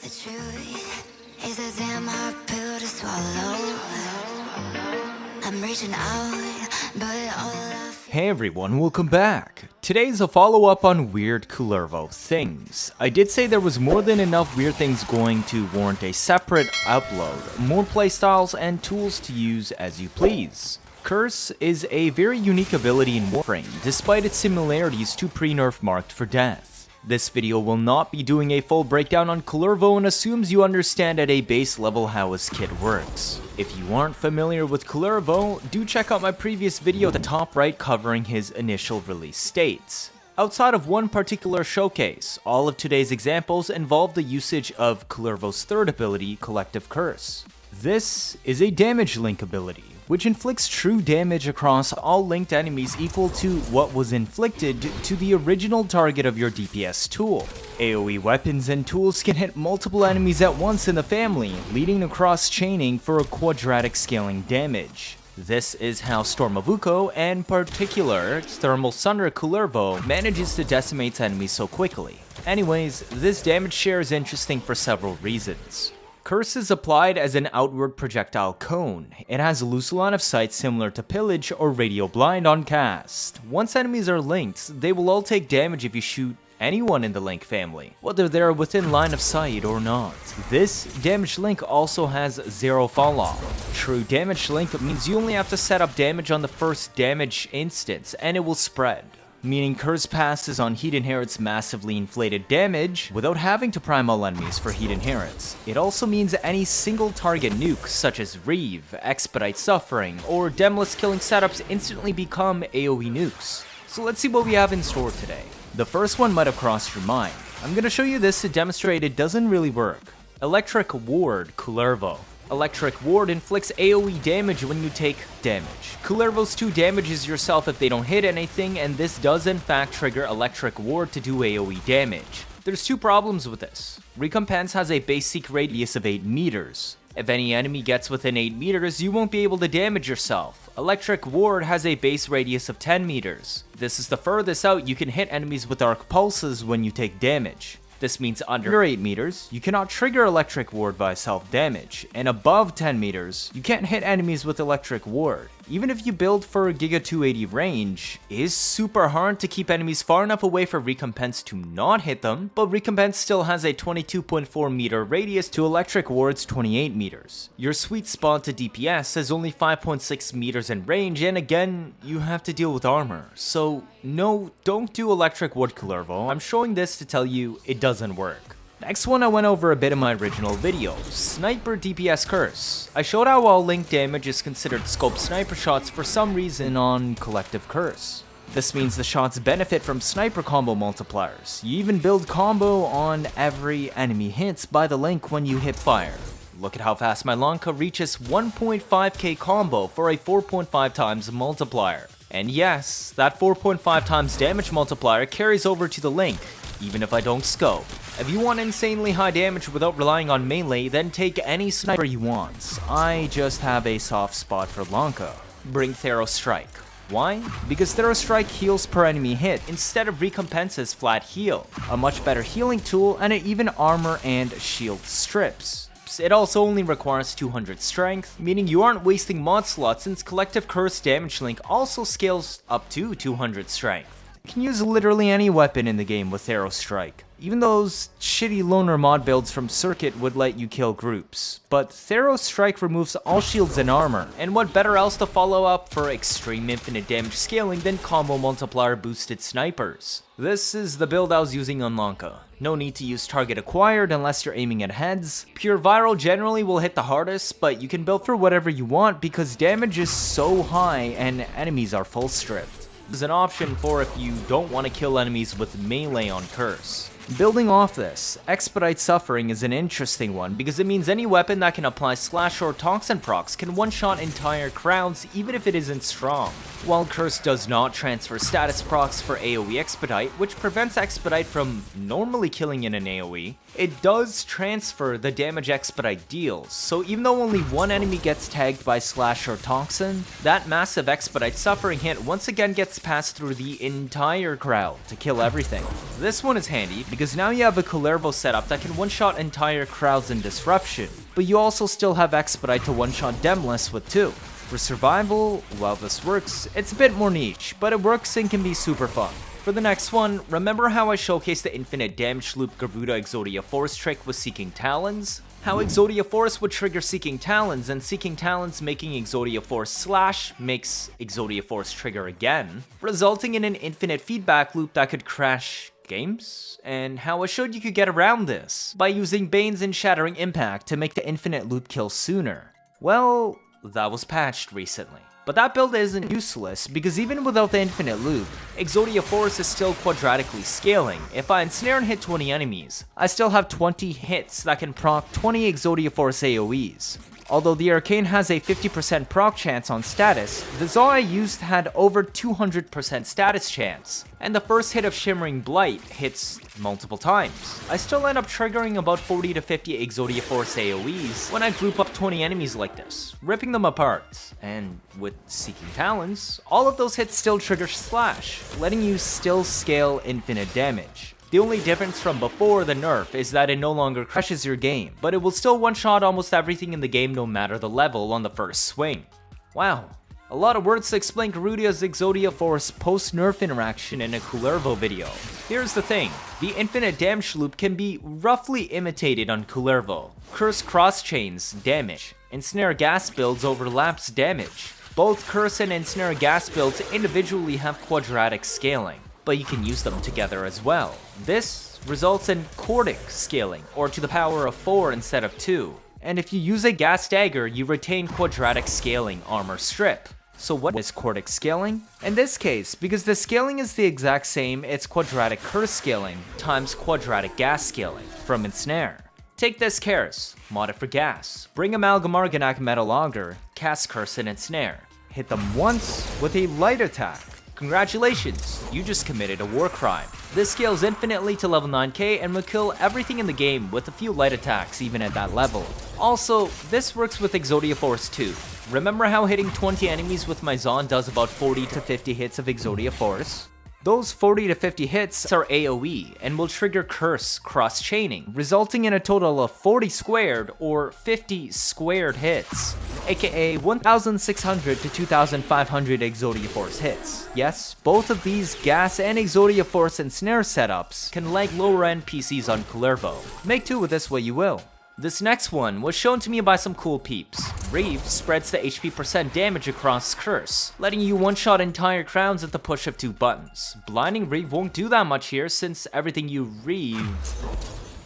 The truth is a damn hard pill to swallow. I'm reaching out, but all I feel. Hey everyone, welcome back. Today's a follow-up on weird Kullervo things. I did say there was more than enough weird things going to warrant a separate upload, more playstyles and tools to use as you please. Curse is a very unique ability in Warframe, despite its similarities to pre-nerf marked for death. This video will not be doing a full breakdown on Kullervo and assumes you understand at a base level how his kit works. If you aren't familiar with Kullervo, do check out my previous video at the top right covering his initial release states. Outside of one particular showcase, all of today's examples involve the usage of Kullervo's third ability, Collective Curse. This is a damage link ability, which inflicts true damage across all linked enemies equal to what was inflicted to the original target of your DPS tool. AoE weapons and tools can hit multiple enemies at once in the family, leading to cross-chaining for a quadratic scaling damage. This is how Storm of Ukko, and in particular, Thermal Sunder Kullervo, manages to decimate enemies so quickly. Anyways, this damage share is interesting for several reasons. Curse is applied as an outward projectile cone. It has a loose line of sight similar to Pillage or Radio Blind on cast. Once enemies are linked, they will all take damage if you shoot anyone in the link family, whether they're within line of sight or not. This damage link also has zero falloff. True damage link means you only have to set up damage on the first damage instance and it will spread, meaning Curse passes on Heat Inherit's massively inflated damage without having to prime all enemies for Heat Inherits. It also means any single target nuke such as Reave, Expedite Suffering, or Demolist killing setups instantly become AoE nukes. So let's see what we have in store today. The first one might have crossed your mind. I'm gonna show you this to demonstrate it doesn't really work. Electric Ward Kullervo. Electric Ward inflicts AoE damage when you take damage. Kullervo's 2 damages yourself if they don't hit anything, and this does in fact trigger Electric Ward to do AoE damage. There's 2 problems with this. Recompense has a basic radius of 8 meters. If any enemy gets within 8 meters, you won't be able to damage yourself. Electric Ward has a base radius of 10 meters. This is the furthest out you can hit enemies with arc pulses when you take damage. This means under 8 meters, you cannot trigger Electric Ward by self-damage, and above 10 meters, you can't hit enemies with Electric Ward. Even if you build for a Giga 280 range, it is super hard to keep enemies far enough away for Recompense to not hit them, but Recompense still has a 22.4 meter radius to Electric Ward's 28 meters. Your sweet spot to DPS is only 5.6 meters in range, and again, you have to deal with armor. So no, don't do Electric Ward Kullervo. I'm showing this to tell you it doesn't work. Next one I went over a bit in my original video, Sniper DPS Curse. I showed how all link damage is considered scope sniper shots for some reason on Collective Curse. This means the shots benefit from sniper combo multipliers. You even build combo on every enemy hit by the link when you hit fire. Look at how fast my Lanka reaches 1.5k combo for a 4.5 times multiplier. And yes, that 4.5 times damage multiplier carries over to the link, even if I don't scope. If you want insanely high damage without relying on melee, then take any sniper you want. I just have a soft spot for Lanka. Bring Tharros Strike. Why? Because Tharros Strike heals per enemy hit instead of Recompense's flat heal, a much better healing tool, and it even armor and shield strips. It also only requires 200 strength, meaning you aren't wasting mod slots since Collective Curse damage link also scales up to 200 strength. You can use literally any weapon in the game with Tharros Strike. Even those shitty loner mod builds from Circuit would let you kill groups. But Tharros Strike removes all shields and armor, and what better else to follow up for extreme infinite damage scaling than combo multiplier boosted snipers. This is the build I was using on Lanka. No need to use target acquired unless you're aiming at heads. Pure viral generally will hit the hardest, but you can build for whatever you want because damage is so high and enemies are full stripped. There's an option for if you don't want to kill enemies with melee on Curse. Building off this, Expedite Suffering is an interesting one because it means any weapon that can apply slash or toxin procs can one-shot entire crowds even if it isn't strong. While Curse does not transfer status procs for AoE Expedite, which prevents Expedite from normally killing in an AoE, it does transfer the damage Expedite deals, so even though only one enemy gets tagged by slash or toxin, that massive Expedite Suffering hit once again gets passed through the entire crowd to kill everything. This one is handy because now you have a Kullervo setup that can one-shot entire crowds in Disruption, but you also still have Expedite to one-shot Demless with 2. For survival, while this works, it's a bit more niche, but it works and can be super fun. For the next one, remember how I showcased the infinite damage loop Garuda Exodia Force trick with Seeking Talons? How Exodia Force would trigger Seeking Talons, and Seeking Talons making Exodia Force slash makes Exodia Force trigger again, resulting in an infinite feedback loop that could crash games? And how I showed you could get around this, by using Banes and Shattering Impact to make the infinite loop kill sooner. Well, that was patched recently. But that build isn't useless, because even without the infinite loop, Exodia Force is still quadratically scaling. If I ensnare and hit 20 enemies, I still have 20 hits that can proc 20 Exodia Force AoEs. Although the Arcane has a 50% proc chance on status, the Zaw I used had over 200% status chance, and the first hit of Shimmering Blight hits multiple times. I still end up triggering about 40 to 50 Exodia Force AoEs when I group up 20 enemies like this, ripping them apart. And with Seeking Talons, all of those hits still trigger Slash, letting you still scale infinite damage. The only difference from before the nerf is that it no longer crashes your game, but it will still one-shot almost everything in the game no matter the level on the first swing. Wow, a lot of words to explain Garuda's Exodia Force post-nerf interaction in a Kullervo video. Here's the thing, the infinite damage loop can be roughly imitated on Kullervo. Curse cross-chains damage, Ensnare gas builds overlaps damage. Both Curse and Ensnare gas builds individually have quadratic scaling, but you can use them together as well. This results in Quartic scaling, or to the power of 4 instead of 2. And if you use a gas dagger, you retain quadratic scaling armor strip. So what is Quartic scaling? In this case, because the scaling is the exact same, it's quadratic curse scaling times quadratic gas scaling from Ensnare. Take this Karyst, mod it for gas, bring Amalgam Argonak Metal Auger, cast Curse and Ensnare. Hit them once with a light attack. Congratulations, you just committed a war crime. This scales infinitely to level 9k and will kill everything in the game with a few light attacks even at that level. Also, this works with Exodia Force too. Remember how hitting 20 enemies with my Zon does about 40 to 50 hits of Exodia Force? Those 40 to 50 hits are AoE and will trigger Curse cross-chaining, resulting in a total of 40 squared or 50 squared hits, aka 1,600 to 2,500 Exodia Force hits. Yes, both of these Gas and Exodia Force and Snare setups can lag lower-end PCs on Kullervo. Make do with this what you will. This next one was shown to me by some cool peeps. Reave spreads the HP percent damage across Curse, letting you one-shot entire crowns at the push of 2 buttons. Blinding Reave won't do that much here since everything you Reave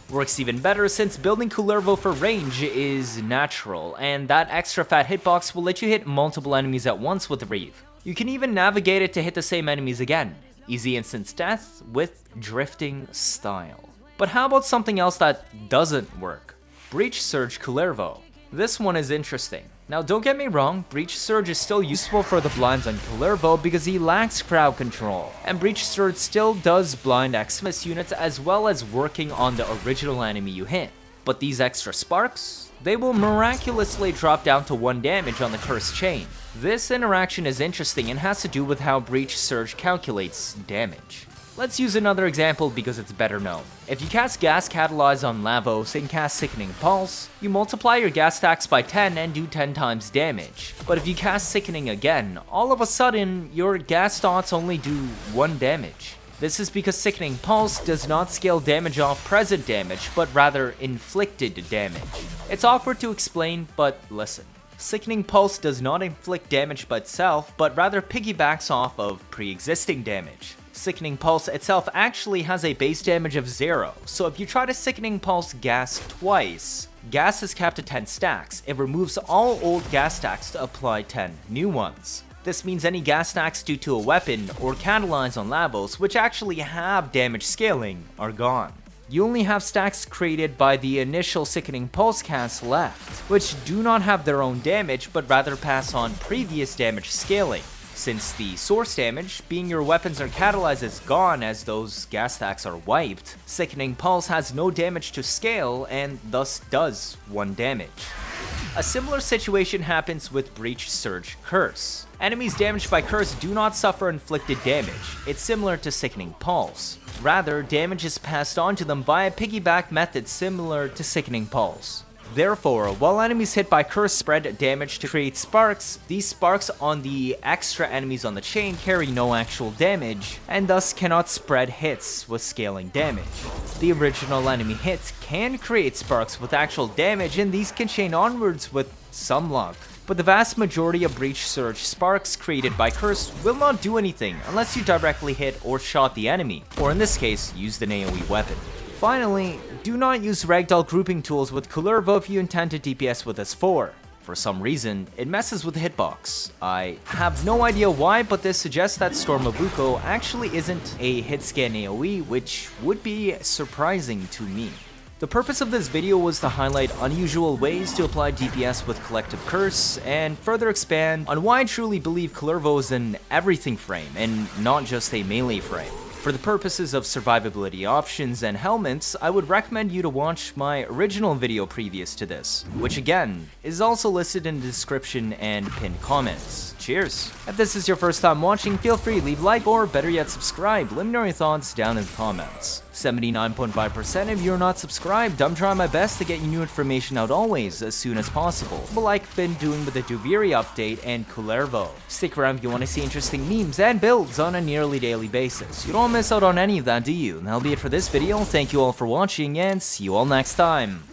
works even better since building Kullervo for range is natural, and that extra fat hitbox will let you hit multiple enemies at once with Reave. You can even navigate it to hit the same enemies again. Easy instant death with drifting style. But how about something else that doesn't work? Breach Surge Kullervo. This one is interesting. Now don't get me wrong, Breach Surge is still useful for the blinds on Kullervo because he lacks crowd control, and Breach Surge still does blind Xmas units as well as working on the original enemy you hit. But these extra sparks, they will miraculously drop down to 1 damage on the Curse chain. This interaction is interesting and has to do with how Breach Surge calculates damage. Let's use another example because it's better known. If you cast Gas Catalyze on Lavos and cast Sickening Pulse, you multiply your gas stacks by 10 and do 10 times damage. But if you cast Sickening again, all of a sudden, your gas dots only do 1 damage. This is because Sickening Pulse does not scale damage off present damage, but rather inflicted damage. It's awkward to explain, but listen. Sickening Pulse does not inflict damage by itself, but rather piggybacks off of pre-existing damage. Sickening Pulse itself actually has a base damage of 0, so if you try to Sickening Pulse gas twice, gas is capped at 10 stacks. It removes all old gas stacks to apply 10 new ones. This means any gas stacks due to a weapon or Catalyze on Lavos, which actually have damage scaling, are gone. You only have stacks created by the initial Sickening Pulse cast left, which do not have their own damage but rather pass on previous damage scaling. Since the source damage, being your weapons or Catalyze, is gone as those gas stacks are wiped, Sickening Pulse has no damage to scale and thus does 1 damage. A similar situation happens with Breach Surge Curse. Enemies damaged by Curse do not suffer inflicted damage. It's similar to Sickening Pulse. Rather, damage is passed on to them via piggyback method similar to Sickening Pulse. Therefore, while enemies hit by Curse spread damage to create sparks, these sparks on the extra enemies on the chain carry no actual damage, and thus cannot spread hits with scaling damage. The original enemy hits can create sparks with actual damage, and these can chain onwards with some luck. But the vast majority of Breach Surge sparks created by Curse will not do anything unless you directly hit or shot the enemy, or in this case, used an AoE weapon. Finally, do not use Ragdoll grouping tools with Kullervo if you intend to DPS with S4. For some reason, it messes with the hitbox. I have no idea why, but this suggests that Storm of Ukko actually isn't a hit scan AoE, which would be surprising to me. The purpose of this video was to highlight unusual ways to apply DPS with Collective Curse, and further expand on why I truly believe Kullervo is an everything frame, and not just a melee frame. For the purposes of survivability options and helmets, I would recommend you to watch my original video previous to this, which again, is also listed in the description and pinned comments. Cheers! If this is your first time watching, feel free to leave a like or better yet subscribe. Let me know your thoughts down in the comments. 79.5% of you are not subscribed. I'm trying my best to get you new information out always, as soon as possible, but like I've been doing with the Duviri update and Kullervo. Stick around if you want to see interesting memes and builds on a nearly daily basis. You don't miss out on any of that, do you? That'll be it for this video. Thank you all for watching, and see you all next time.